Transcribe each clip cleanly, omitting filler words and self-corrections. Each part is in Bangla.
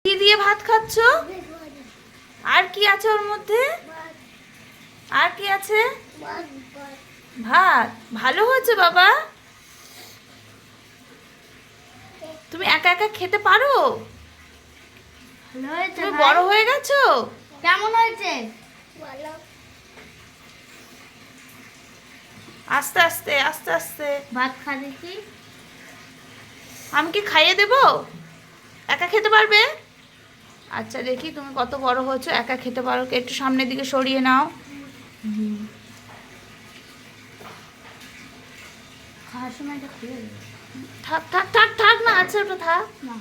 কি দিয়ে ভাত খাচ্ছ? আর কি আছে ওর মধ্যে? আর কি আছে? ভাত। ভালো হয়েছে বাবা। তুমি একা একা খেতে পারো? তুমি বড় হয়ে গেছো? কেমন হয়েছে? আস্তে আস্তে আস্তে আস্তে ভাত খা দেখি। আমি কি খাইয়ে দেবো? একা খেতে পারবে? আচ্ছা দেখি তুমি কত বড় হয়েছো, একা খেতে পারো। একটু সামনের দিকে সরিয়ে নাও। খাওয়ার সময় এটা খুলে দেবে। থাক থাক থাক থাক না, আচ্ছা ওটা থাক না।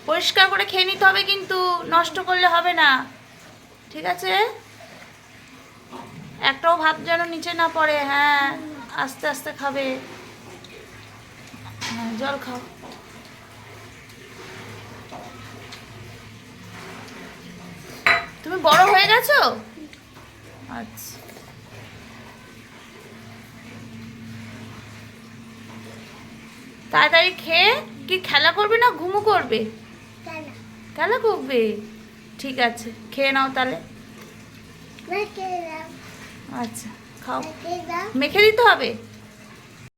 পরিষ্কার করে খেয়ে নিতে হবে, কিন্তু নষ্ট করলে হবে না, ঠিক আছে? একটাও ভাত যেন নিচে না পড়ে। হ্যাঁ, আস্তে আস্তে খাবে। হ্যাঁ, জল খাও। তুমি বড় হয়ে গেছো? আচ্ছা, তাড়াতাড়ি খেয়ে কি খেলা করবে না ঘুমো করবে? খেলা করবে, ঠিক আছে খেয়ে নাও তাহলে। আচ্ছা খাও। মেখে দিতে হবে?